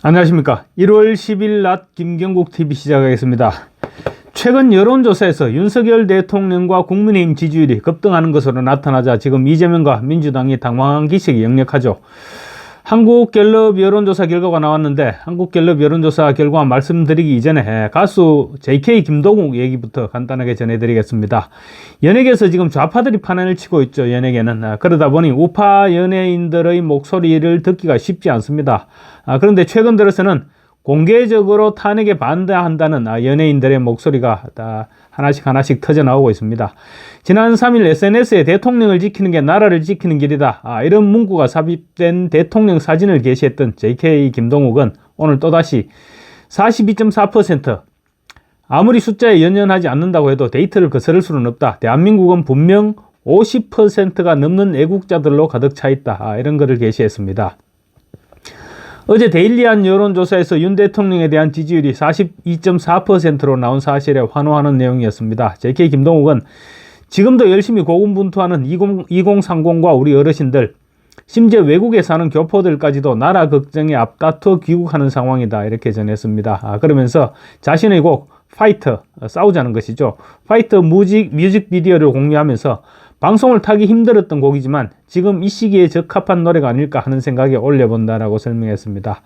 안녕하십니까. 1월 10일 낮 김경국TV 시작하겠습니다. 최근 여론조사에서 윤석열 대통령과 국민의힘 지지율이 급등하는 것으로 나타나자 지금 이재명과 민주당이 당황한 기색이 역력하죠. 한국갤럽 여론조사 결과가 나왔는데, 한국갤럽 여론조사 결과 말씀드리기 이전에 가수 JK 김동욱 얘기부터 간단하게 전해드리겠습니다. 연예계에서 지금 좌파들이 판을 치고 있죠. 연예계는. 그러다 보니 우파 연예인들의 목소리를 듣기가 쉽지 않습니다. 그런데 최근 들어서는 공개적으로 탄핵에 반대한다는 연예인들의 목소리가 하나씩 터져나오고 있습니다. 지난 3일 SNS에 대통령을 지키는 게 나라를 지키는 길이다, 이런 문구가 삽입된 대통령 사진을 게시했던 JK 김동욱은 오늘 또다시 42.4%, 아무리 숫자에 연연하지 않는다고 해도 데이터를 거스를 수는 없다, 대한민국은 분명 50%가 넘는 애국자들로 가득 차 있다, 이런 글을 게시했습니다. 어제 데일리한 여론조사에서 윤 대통령에 대한 지지율이 42.4%로 나온 사실에 환호하는 내용이었습니다. JK 김동욱은 지금도 열심히 고군분투하는 2030과 우리 어르신들, 심지어 외국에 사는 교포들까지도 나라 걱정에 앞다투어 귀국하는 상황이다, 이렇게 전했습니다. 그러면서 자신의 곡 파이터, 싸우자는 것이죠, 파이터 뮤직비디오를 공유하면서 방송을 타기 힘들었던 곡이지만 지금 이 시기에 적합한 노래가 아닐까 하는 생각에 올려본다라고 설명했습니다.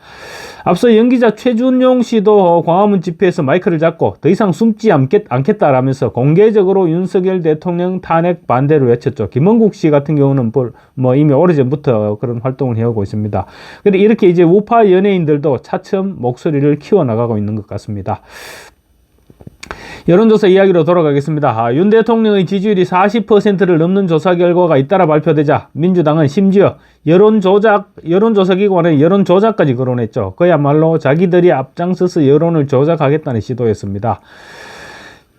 앞서 연기자 최준용 씨도 광화문 집회에서 마이크를 잡고 더 이상 숨지 않겠다라면서 공개적으로 윤석열 대통령 탄핵 반대를 외쳤죠. 김원국 씨 같은 경우는 이미 오래전부터 그런 활동을 해오고 있습니다. 근데 이렇게 이제 우파 연예인들도 차츰 목소리를 키워나가고 있는 것 같습니다. 여론조사 이야기로 돌아가겠습니다. 윤 대통령의 지지율이 40%를 넘는 조사 결과가 잇따라 발표되자 민주당은 심지어 여론조사기관의 여론조작까지 거론했죠. 그야말로 자기들이 앞장서서 여론을 조작하겠다는 시도였습니다.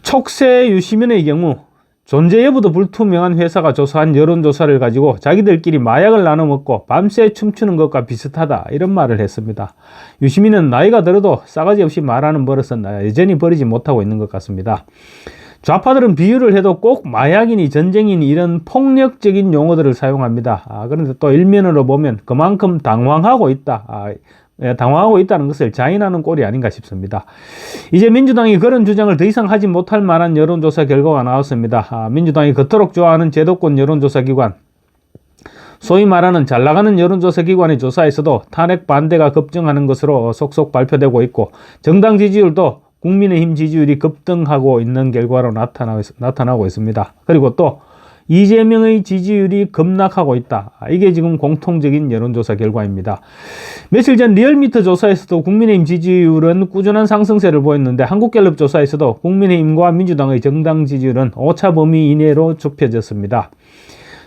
촉새 유시민의 경우 존재 여부도 불투명한 회사가 조사한 여론조사를 가지고 자기들끼리 마약을 나눠 먹고 밤새 춤추는 것과 비슷하다, 이런 말을 했습니다. 유시민은 나이가 들어도 싸가지 없이 말하는 버릇은 여전히 버리지 못하고 있는 것 같습니다. 좌파들은 비유를 해도 꼭 마약이니 전쟁이니 이런 폭력적인 용어들을 사용합니다. 그런데 또 일면으로 보면 그만큼 당황하고 있다는 것을 자인하는 꼴이 아닌가 싶습니다. 이제 민주당이 그런 주장을 더 이상 하지 못할 만한 여론조사 결과가 나왔습니다. 민주당이 그토록 좋아하는 제도권 여론조사기관, 소위 말하는 잘나가는 여론조사기관의 조사에서도 탄핵 반대가 급증하는 것으로 속속 발표되고 있고, 정당 지지율도 국민의힘 지지율이 급등하고 있는 결과로 나타나고 있습니다. 그리고 또 이재명의 지지율이 급락하고 있다, 이게 지금 공통적인 여론조사 결과입니다. 며칠 전 리얼미터 조사에서도 국민의힘 지지율은 꾸준한 상승세를 보였는데, 한국갤럽 조사에서도 국민의힘과 민주당의 정당 지지율은 오차 범위 이내로 좁혀졌습니다.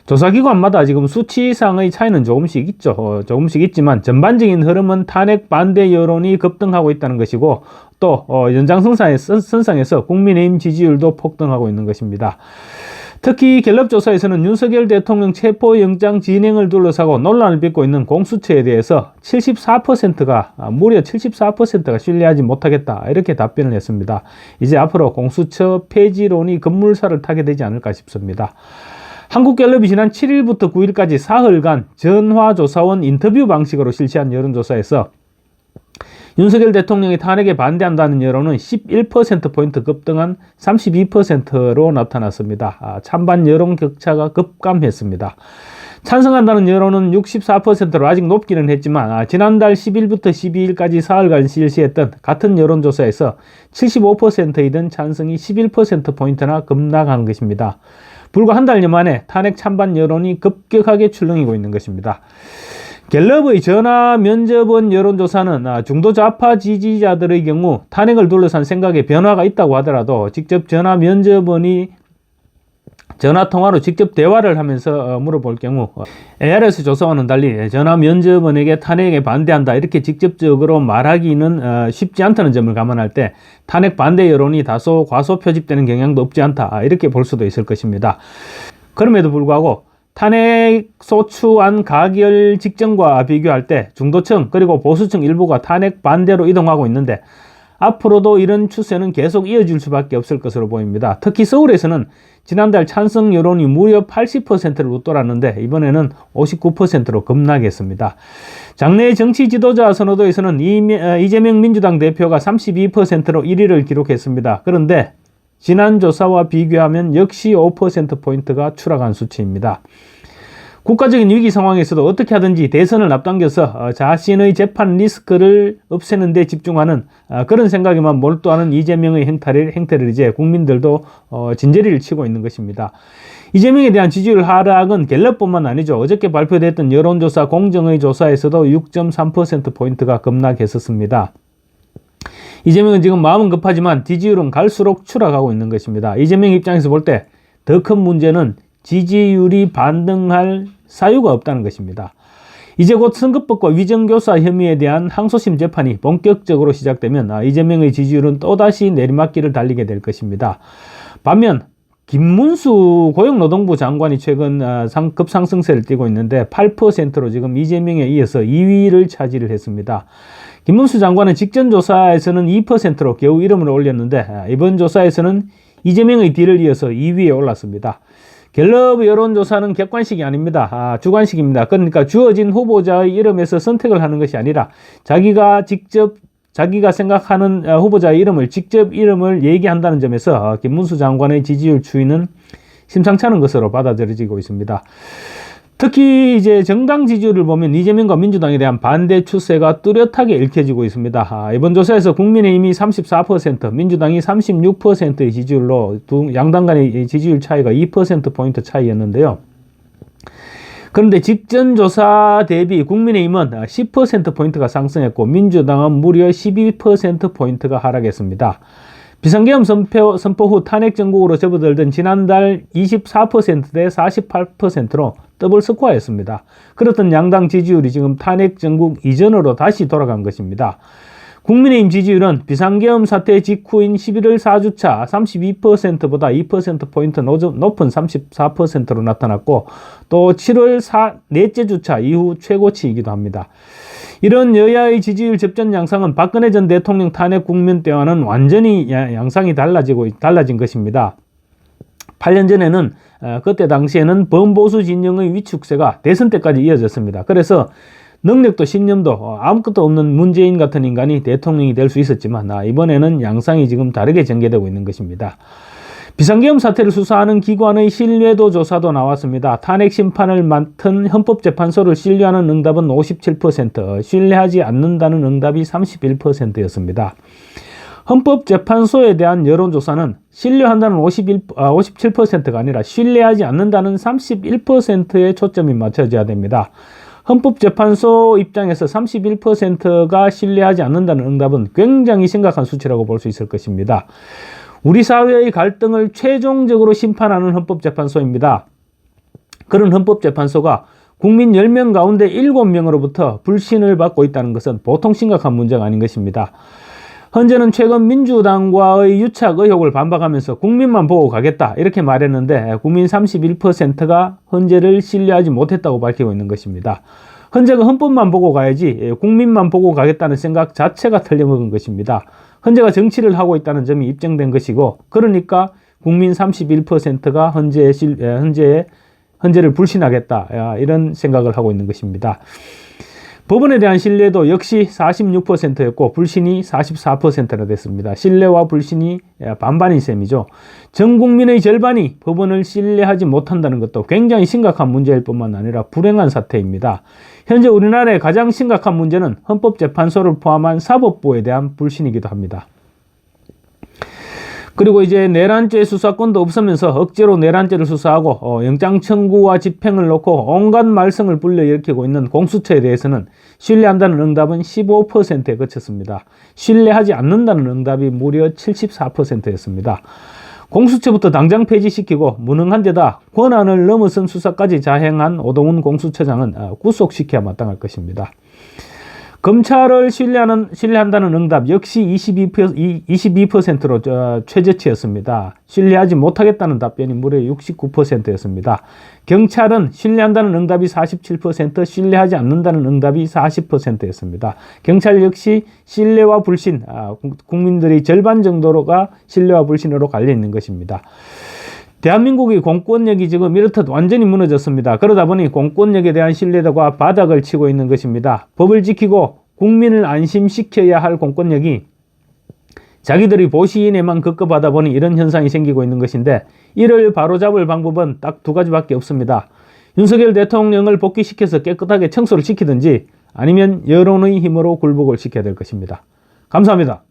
조사기관마다 지금 수치상의 차이는 조금씩 있죠. 조금씩 있지만 전반적인 흐름은 탄핵 반대 여론이 급등하고 있다는 것이고, 또 연장선상에서 국민의힘 지지율도 폭등하고 있는 것입니다. 특히 갤럽 조사에서는 윤석열 대통령 체포영장 진행을 둘러싸고 논란을 빚고 있는 공수처에 대해서 무려 74%가 신뢰하지 못하겠다, 이렇게 답변을 했습니다. 이제 앞으로 공수처 폐지론이 급물살을 타게 되지 않을까 싶습니다. 한국갤럽이 지난 7일부터 9일까지 사흘간 전화조사원 인터뷰 방식으로 실시한 여론조사에서 윤석열 대통령이 탄핵에 반대한다는 여론은 11%포인트 급등한 32%로 나타났습니다. 찬반 여론 격차가 급감했습니다. 찬성한다는 여론은 64%로 아직 높기는 했지만, 지난달 10일부터 12일까지 사흘간 실시했던 같은 여론조사에서 75%이던 찬성이 11%포인트나 급락한 것입니다. 불과 한 달여 만에 탄핵 찬반 여론이 급격하게 출렁이고 있는 것입니다. 갤럽의 전화 면접원 여론조사는 중도 좌파 지지자들의 경우 탄핵을 둘러싼 생각에 변화가 있다고 하더라도 직접 전화 면접원이 전화통화로 직접 대화를 하면서 물어볼 경우 ARS 조사와는 달리 전화 면접원에게 탄핵에 반대한다, 이렇게 직접적으로 말하기는 쉽지 않다는 점을 감안할 때 탄핵 반대 여론이 다소 과소 표집되는 경향도 없지 않다, 이렇게 볼 수도 있을 것입니다. 그럼에도 불구하고 탄핵 소추안 가결 직전과 비교할 때 중도층 그리고 보수층 일부가 탄핵 반대로 이동하고 있는데, 앞으로도 이런 추세는 계속 이어질 수밖에 없을 것으로 보입니다. 특히 서울에서는 지난달 찬성 여론이 무려 80%를 웃돌았는데 이번에는 59%로 급락했습니다. 장내 정치 지도자 선호도에서는 이재명 민주당 대표가 32%로 1위를 기록했습니다. 그런데 지난 조사와 비교하면 역시 5%포인트가 추락한 수치입니다. 국가적인 위기 상황에서도 어떻게 하든지 대선을 앞당겨서 자신의 재판 리스크를 없애는 데 집중하는 그런 생각에만 몰두하는 이재명의 행태를 이제 국민들도 진저리를 치고 있는 것입니다. 이재명에 대한 지지율 하락은 갤럽뿐만 아니죠. 어저께 발표됐던 여론조사 공정의 조사에서도 6.3%포인트가 급락했었습니다. 이재명은 지금 마음은 급하지만 지지율은 갈수록 추락하고 있는 것입니다. 이재명 입장에서 볼 때 더 큰 문제는 지지율이 반등할 사유가 없다는 것입니다. 이제 곧 선거법과 위정교사 혐의에 대한 항소심 재판이 본격적으로 시작되면 이재명의 지지율은 또다시 내리막길을 달리게 될 것입니다. 반면 김문수 고용노동부 장관이 최근 급상승세를 띠고 있는데 8%로 지금 이재명에 이어서 2위를 차지를 했습니다. 김문수 장관은 직전 조사에서는 2%로 겨우 이름을 올렸는데 이번 조사에서는 이재명의 뒤를 이어서 2위에 올랐습니다. 갤럽 여론조사는 객관식이 아닙니다. 주관식입니다. 그러니까 주어진 후보자의 이름에서 선택을 하는 것이 아니라 자기가 생각하는 후보자의 이름을 직접 이름을 얘기한다는 점에서 김문수 장관의 지지율 추이는 심상치 않은 것으로 받아들여지고 있습니다. 특히 이제 정당 지지율을 보면 이재명과 민주당에 대한 반대 추세가 뚜렷하게 읽혀지고 있습니다. 이번 조사에서 국민의힘이 34%, 민주당이 36%의 지지율로 두 양당 간의 지지율 차이가 2%포인트 차이였는데요. 그런데 직전 조사 대비 국민의힘은 10%포인트가 상승했고 민주당은 무려 12%포인트가 하락했습니다. 비상계엄 선포 후 탄핵 정국으로 접어들던 지난달 24%대 48%로 더블 스코어였습니다. 그렇던 양당 지지율이 지금 탄핵 정국 이전으로 다시 돌아간 것입니다. 국민의힘 지지율은 비상계엄 사태 직후인 11월 4주차 32%보다 2%포인트 높은 34%로 나타났고 또 7월 넷째 주차 이후 최고치이기도 합니다. 이런 여야의 지지율 접전 양상은 박근혜 전 대통령 탄핵 국면 때와는 완전히 양상이 달라진 것입니다. 8년 전에는 그때 당시에는 범보수 진영의 위축세가 대선 때까지 이어졌습니다. 그래서 능력도 신념도 아무것도 없는 문재인 같은 인간이 대통령이 될 수 있었지만 이번에는 양상이 지금 다르게 전개되고 있는 것입니다. 비상계엄 사태를 수사하는 기관의 신뢰도 조사도 나왔습니다. 탄핵 심판을 맡은 헌법재판소를 신뢰하는 응답은 57%, 신뢰하지 않는다는 응답이 31%였습니다. 헌법재판소에 대한 여론조사는 신뢰한다는 57%가 아니라 신뢰하지 않는다는 31%에 초점이 맞춰져야 됩니다. 헌법재판소 입장에서 31%가 신뢰하지 않는다는 응답은 굉장히 심각한 수치라고 볼 수 있을 것입니다. 우리 사회의 갈등을 최종적으로 심판하는 헌법재판소입니다. 그런 헌법재판소가 국민 10명 가운데 7명으로부터 불신을 받고 있다는 것은 보통 심각한 문제가 아닌 것입니다. 헌재는 최근 민주당과의 유착 의혹을 반박하면서 국민만 보고 가겠다 이렇게 말했는데 국민 31%가 헌재를 신뢰하지 못했다고 밝히고 있는 것입니다. 헌재가 헌법만 보고 가야지 국민만 보고 가겠다는 생각 자체가 틀려먹은 것입니다. 헌재가 정치를 하고 있다는 점이 입증된 것이고 그러니까 국민 31%가 헌재를 불신하겠다 이런 생각을 하고 있는 것입니다. 법원에 대한 신뢰도 역시 46%였고 불신이 44%나 됐습니다. 신뢰와 불신이 반반인 셈이죠. 전 국민의 절반이 법원을 신뢰하지 못한다는 것도 굉장히 심각한 문제일 뿐만 아니라 불행한 사태입니다. 현재 우리나라의 가장 심각한 문제는 헌법재판소를 포함한 사법부에 대한 불신이기도 합니다. 그리고 이제 내란죄 수사권도 없으면서 억지로 내란죄를 수사하고 영장 청구와 집행을 놓고 온갖 말썽을 불러일으키고 있는 공수처에 대해서는 신뢰한다는 응답은 15%에 그쳤습니다. 신뢰하지 않는다는 응답이 무려 74%였습니다. 공수처부터 당장 폐지시키고 무능한 데다 권한을 넘어선 수사까지 자행한 오동훈 공수처장은 구속시켜야 마땅할 것입니다. 검찰을 신뢰한다는 응답 역시 22%로 최저치였습니다. 신뢰하지 못하겠다는 답변이 무려 69%였습니다. 경찰은 신뢰한다는 응답이 47%, 신뢰하지 않는다는 응답이 40%였습니다. 경찰 역시 신뢰와 불신, 국민들의 절반 정도가 신뢰와 불신으로 갈려 있는 것입니다. 대한민국의 공권력이 지금 이렇듯 완전히 무너졌습니다. 그러다 보니 공권력에 대한 신뢰도가 바닥을 치고 있는 것입니다. 법을 지키고 국민을 안심시켜야 할 공권력이 자기들이 보시인에만 급급하다 보니 이런 현상이 생기고 있는 것인데, 이를 바로잡을 방법은 딱 두 가지밖에 없습니다. 윤석열 대통령을 복귀시켜서 깨끗하게 청소를 시키든지, 아니면 여론의 힘으로 굴복을 시켜야 될 것입니다. 감사합니다.